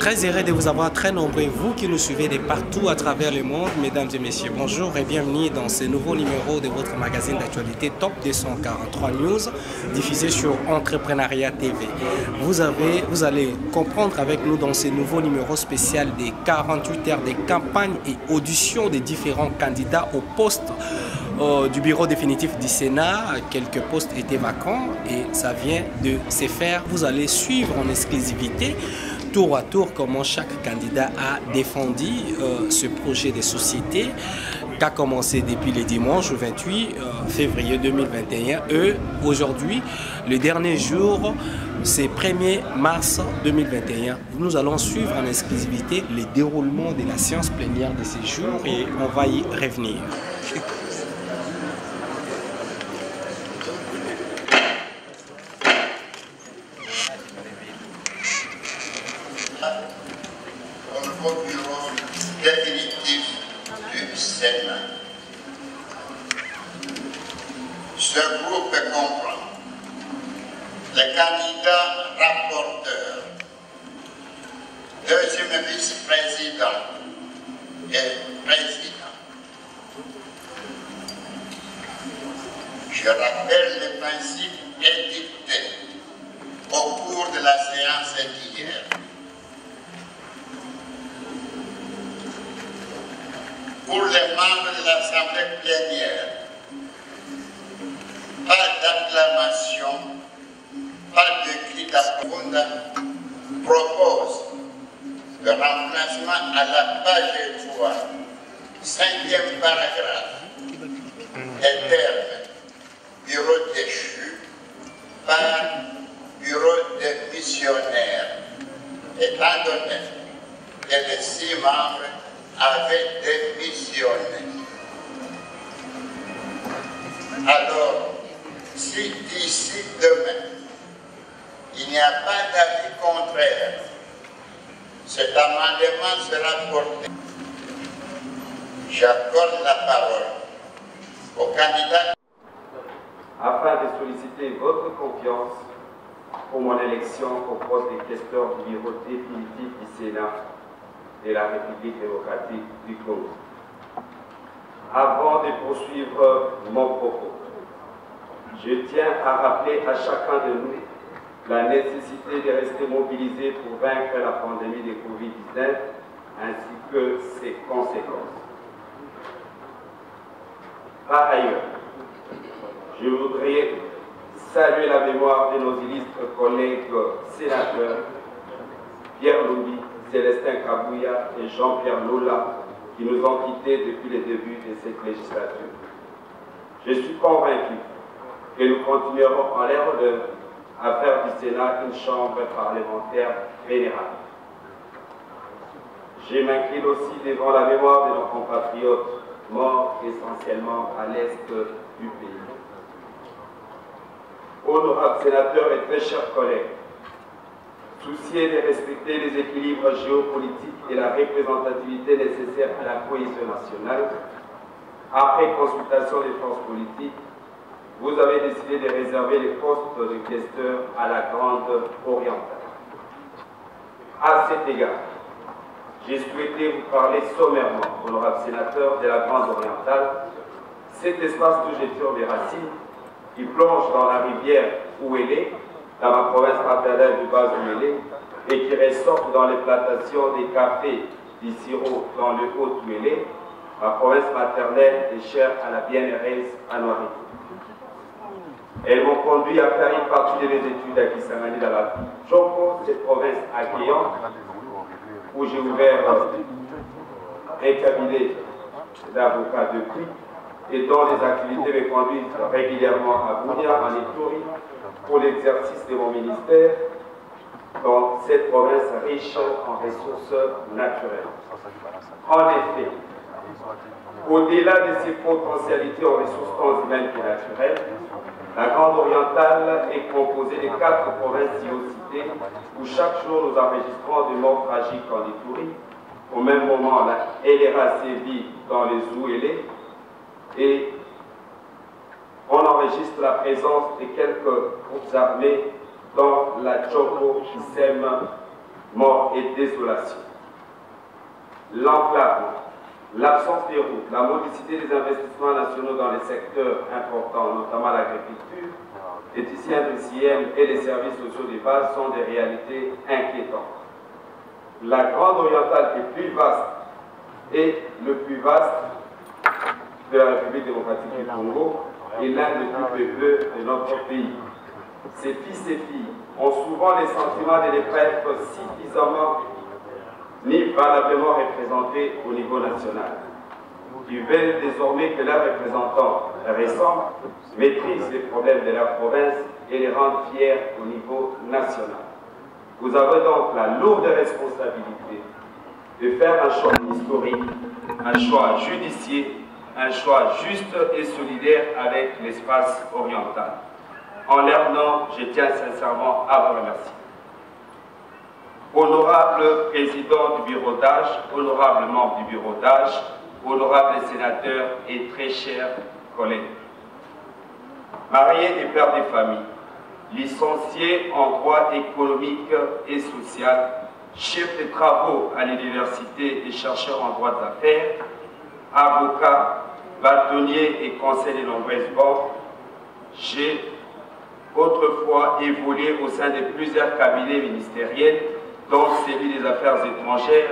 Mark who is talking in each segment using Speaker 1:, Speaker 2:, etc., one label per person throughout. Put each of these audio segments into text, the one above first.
Speaker 1: Très heureux de vous avoir très nombreux, vous qui nous suivez de partout à travers le monde. Mesdames et messieurs, bonjour et bienvenue dans ce nouveau numéro de votre magazine d'actualité Top 243 News, diffusé sur Entrepreneuriat TV. Vous allez comprendre avec nous dans ce nouveau numéro spécial des 48 heures de campagne et audition des différents candidats au poste du bureau définitif du Sénat. Quelques postes étaient vacants et ça vient de se faire. Vous allez suivre en exclusivité tour à tour comment chaque candidat a défendu ce projet de société qui a commencé depuis le dimanche 28 février 2021 et aujourd'hui, le dernier jour, c'est 1er mars 2021. Nous allons suivre en exclusivité le déroulement de la séance plénière de ce jour et on va y revenir.
Speaker 2: Au bureau définitif du Sénat. Ce groupe comprend les candidats rapporteurs, deuxième vice-président et président. Je rappelle les principes édictés au cours de la séance d'hier. Pour les membres de l'Assemblée plénière, pas d'acclamation, pas de cri d'approuvement, propose le remplacement à la page 3, 5e paragraphe, des termes bureau déchu par bureau de missionnaire, étant donné que les 6 membres avaient démissionné. Alors, si d'ici demain, il n'y a pas d'avis contraire, cet amendement sera porté. J'accorde la parole au candidat.
Speaker 3: Afin de solliciter votre confiance pour mon élection au poste de questeur du bureau définitif du Sénat de la République démocratique du Congo. Avant de poursuivre mon propos, je tiens à rappeler à chacun de nous la nécessité de rester mobilisé pour vaincre la pandémie de Covid-19 ainsi que ses conséquences. Par ailleurs, je voudrais saluer la mémoire de nos illustres collègues sénateurs Pierre Loubi, Célestin Kabouya et Jean-Pierre Lola qui nous ont quittés depuis le début de cette législature. Je suis convaincu que nous continuerons en leur honneur à faire du Sénat une chambre parlementaire vénérable. Je m'incline aussi devant la mémoire de nos compatriotes morts essentiellement à l'est du pays. Honorables sénateurs et très chers collègues, souciés de respecter les équilibres géopolitiques et la représentativité nécessaire à la cohésion nationale, après consultation des forces politiques, vous avez décidé de réserver les postes de questeur à la Grande Orientale. À cet égard, j'ai souhaité vous parler sommairement, honorables sénateurs, de la Grande Orientale, cet espace d'où j'ai tiré des racines, qui plonge dans la rivière où elle est, dans ma province maternelle du Bas-Ouélé, et qui ressort dans les plantations des cafés du sirop dans le Haut-Ouélé, ma province maternelle est chère à la bienheureuse Anouari. Elles m'ont conduit à faire une partie de mes études à Kisangani dans la Choko, cette province accueillante, où j'ai ouvert un cabinet d'avocats depuis, et dont les activités me conduisent régulièrement à Bounia, en Ituri, pour l'exercice de mon ministère dans cette province riche en ressources naturelles. En effet, au-delà de ses potentialités en ressources tant humaines que naturelles, la Grande Orientale est composée de 4 provinces citées où chaque jour nous enregistrons des morts tragiques en Ituri. Au même moment, la LRA sévit dans les Ouélé et on enregistre la présence de quelques groupes armés dans la Tchoko qui sème mort et désolation. L'enclavement, l'absence des routes, la modicité des investissements nationaux dans les secteurs importants, notamment l'agriculture, les tissus industriels et les services sociaux de base sont des réalités inquiétantes. La Grande Orientale est plus vaste et le plus vaste de la République démocratique du Congo est l'un des plus peupleux de notre pays. Ces fils et filles ont souvent les sentiments de ne pas être suffisamment ni valablement représentés au niveau national. Ils veulent désormais que leurs représentants récents maîtrisent les problèmes de leur province et les rendent fiers au niveau national. Vous avez donc la lourde responsabilité de faire un choix historique, un choix judicieux, un choix juste et solidaire avec l'espace oriental. En leur nom, je tiens sincèrement à vous remercier. Honorable président du bureau d'âge, honorable membre du bureau d'âge, honorables sénateurs et très chers collègues. Marié et père de famille, licencié en droit économique et social, chef de travaux à l'université et chercheur en droit d'affaires, avocat, bâtonnier et conseiller de nombreuses banques, j'ai autrefois évolué au sein de plusieurs cabinets ministériels, dont celui des affaires étrangères,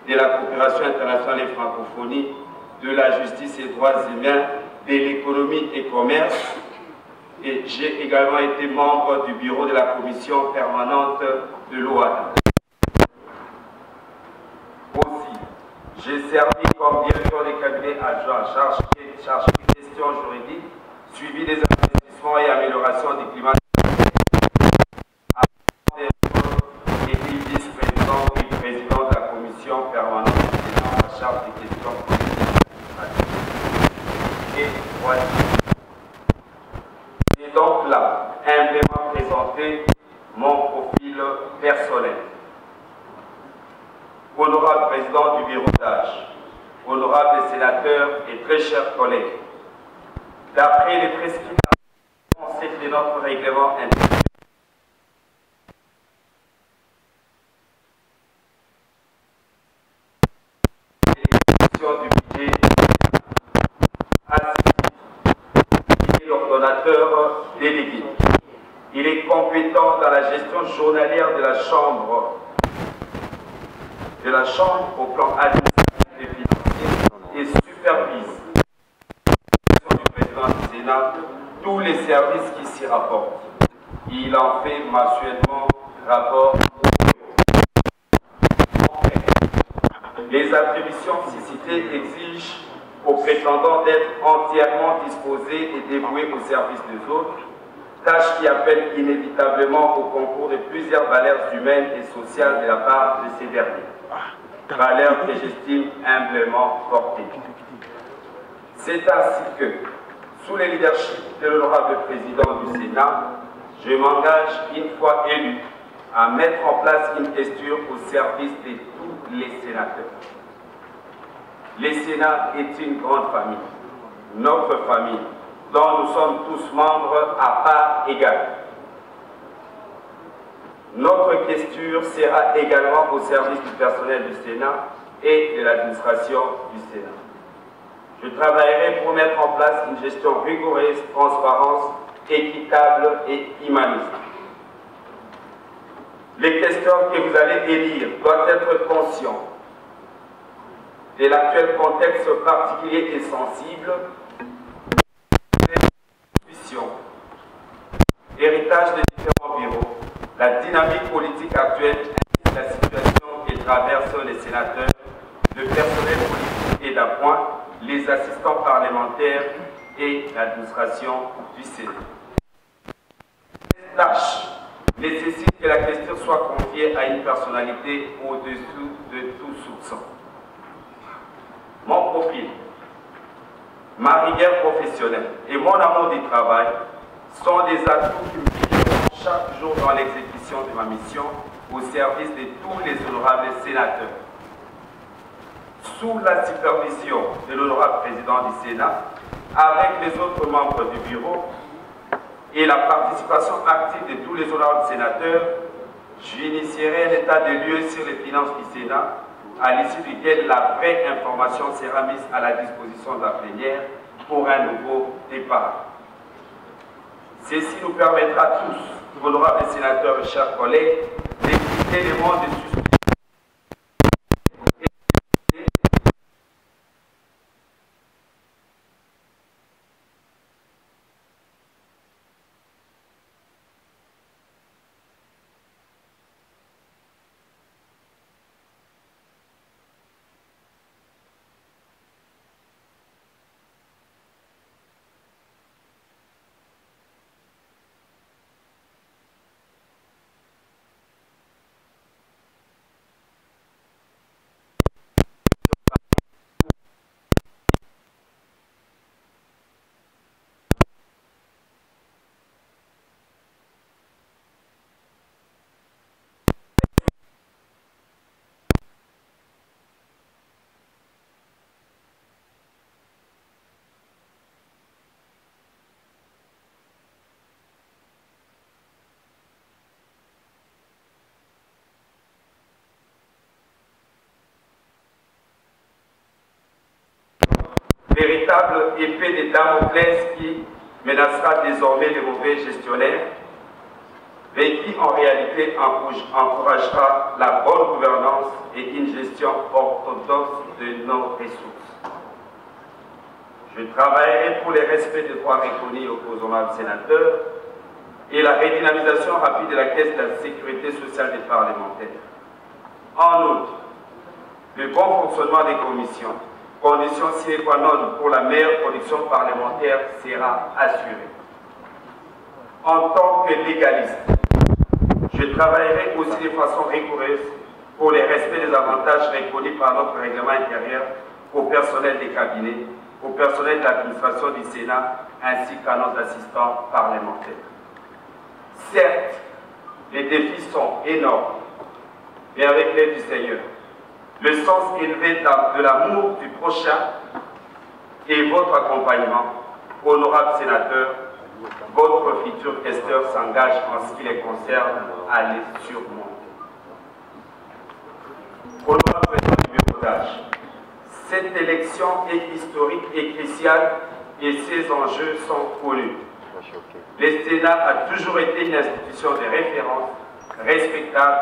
Speaker 3: de la coopération internationale et francophonie, de la justice et droits humains, de l'économie et commerce. Et j'ai également été membre du bureau de la commission permanente de l'OADA. Aussi, j'ai servi comme directeur des cabinets adjoints chargé des questions juridiques, suivi des investissements et amélioration du climat et vice-président et président de la commission permanente en charge des questions politiques et droits. C'est donc là, humblement présenter mon profil personnel. Honorable président du bureau d'âge, honorables sénateurs et très chers collègues, d'après les prescriptions de notre règlement intérieur, du budget ainsi que l'ordonnateur délégué. Il est compétent dans la gestion journalière de la chambre au plan administratif et financier et supervise du président du Sénat tous les services qui s'y rapportent. Il en fait mensuellement rapport. Les attributions citées exigent aux prétendants d'être entièrement disposés et dévoués au service des autres, tâche qui appelle inévitablement au concours de plusieurs valeurs humaines et sociales de la part de ces derniers, valeurs que j'estime humblement portées. C'est ainsi que, sous le leadership de l'honorable président du Sénat, je m'engage, une fois élu, à mettre en place une question au service de tous les sénateurs. Le Sénat est une grande famille, notre famille, dont nous sommes tous membres à part égale. Notre question sera également au service du personnel du Sénat et de l'administration du Sénat. Je travaillerai pour mettre en place une gestion rigoureuse, transparente, équitable et humaniste. Les questions que vous allez élire doivent être conscients de l'actuel contexte particulier et sensible, héritage des différents bureaux, la dynamique politique actuelle, la situation que traversent les sénateurs, le personnel politique et d'appoint, les assistants parlementaires et l'administration du Sénat. Cette tâche nécessite que la question soit confiée à une personnalité au-dessous de tout soupçon. Mon profil, ma rigueur professionnelle et mon amour du travail sont des atouts qui me guideront chaque jour dans l'exécution de ma mission au service de tous les honorables sénateurs. Sous la supervision de l'honorable président du Sénat, avec les autres membres du bureau et la participation active de tous les honorables sénateurs, J'initierai un état de lieu sur les finances du Sénat, à l'issue duquel la vraie information sera mise à la disposition de la plénière pour un nouveau départ. Ceci nous permettra à tous, honorables sénateurs et chers collègues, d'écouter les mots de suspension. Véritable épée de Damoclès qui menacera désormais les mauvais gestionnaires, mais qui en réalité encouragera la bonne gouvernance et une gestion orthodoxe de nos ressources. Je travaillerai pour le respect des droits reconnus aux honorables sénateurs et la redynamisation rapide de la caisse de la sécurité sociale des parlementaires. En outre, le bon fonctionnement des commissions, condition sine qua non pour la meilleure production parlementaire, sera assurée. En tant que légaliste, je travaillerai aussi de façon rigoureuse pour le respect des avantages reconnus par notre règlement intérieur au personnel des cabinets, au personnel de l'administration du Sénat ainsi qu'à nos assistants parlementaires. Certes, les défis sont énormes, mais avec l'aide du Seigneur, le sens élevé de l'amour du prochain et votre accompagnement, honorables sénateurs, votre futur questeur s'engage en ce qui les concerne à les surmonter. Honorable président du bureau d'âge, cette élection est historique et cruciale et ses enjeux sont connus. Le Sénat a toujours été une institution de référence, respectable,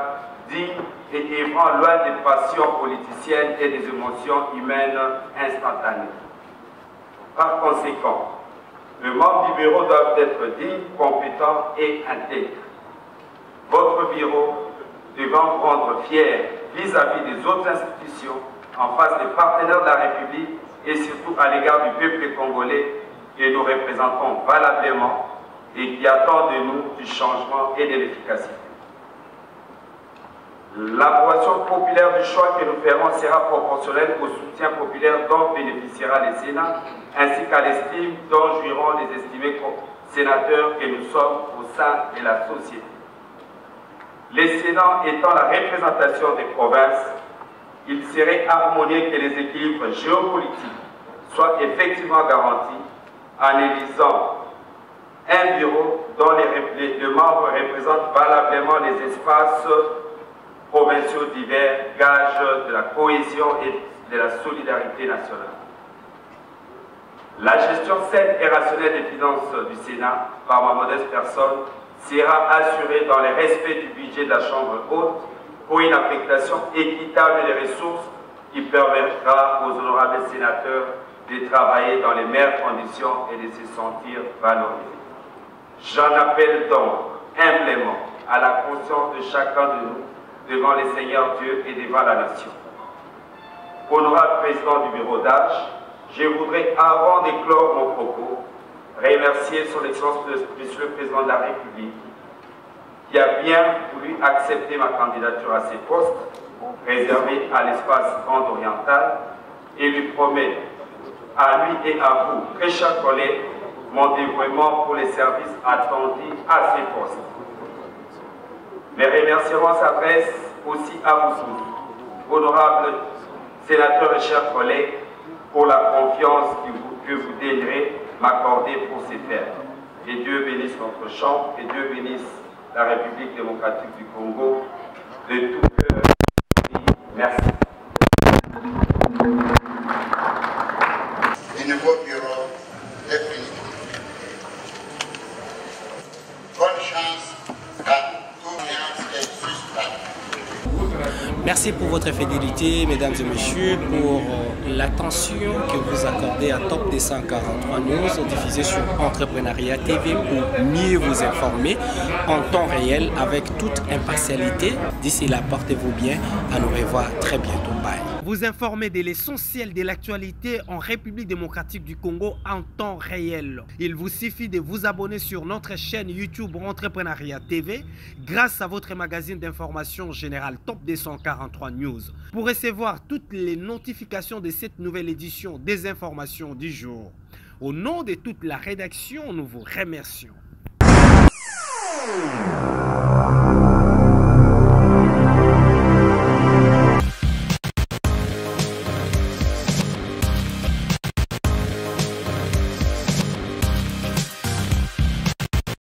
Speaker 3: digne et œuvrant loin des passions politiciennes et des émotions humaines instantanées. Par conséquent, le membre du bureau doit être digne, compétent et intègre. Votre bureau devant rendre fier vis-à-vis des autres institutions, en face des partenaires de la République et surtout à l'égard du peuple congolais que nous représentons valablement et qui attend de nous du changement et de l'efficacité. L'approbation populaire du choix que nous ferons sera proportionnelle au soutien populaire dont bénéficiera le Sénat, ainsi qu'à l'estime dont jouiront les estimés sénateurs que nous sommes au sein de la société. Le Sénat étant la représentation des provinces, il serait harmonieux que les équilibres géopolitiques soient effectivement garantis en élisant un bureau dont les membres représentent valablement les espaces provinciaux divers, gage de la cohésion et de la solidarité nationale. La gestion saine et rationnelle des finances du Sénat, par ma modeste personne, sera assurée dans le respect du budget de la Chambre haute pour une affectation équitable des ressources qui permettra aux honorables sénateurs de travailler dans les meilleures conditions et de se sentir valorisés. J'en appelle donc humblement à la conscience de chacun de nous devant le Seigneur Dieu et devant la nation. Honorable président du bureau d'âge, je voudrais, avant d'éclore mon propos, remercier son Excellence Monsieur le Président de la République qui a bien voulu accepter ma candidature à ces postes réservés à l'espace Grand Oriental et lui promet, à lui et à vous, très chers collègues, mon dévouement pour les services attendus à ces postes. Mes remerciements s'adressent aussi à vous tous, honorables sénateurs et chers collègues, pour la confiance que vous daignerez m'accorder pour ces faire. Et Dieu bénisse notre chambre et Dieu bénisse la République démocratique du Congo de tout cœur. Merci.
Speaker 2: Du nouveau bureau est fini. Bonne chance à tous et suspens.
Speaker 1: Merci pour votre fidélité, mesdames et messieurs, pour l'attention que vous accordez à Top 243 News, diffusé sur Entrepreneuriat TV pour mieux vous informer en temps réel avec toute impartialité. D'ici là, portez-vous bien. À nous revoir très bientôt. Bye. Vous informer de l'essentiel de l'actualité en République démocratique du Congo en temps réel. Il vous suffit de vous abonner sur notre chaîne YouTube Entrepreneuriat TV grâce à votre magazine d'information générale Top 243 News pour recevoir toutes les notifications de cette nouvelle édition des informations du jour. Au nom de toute la rédaction, nous vous remercions.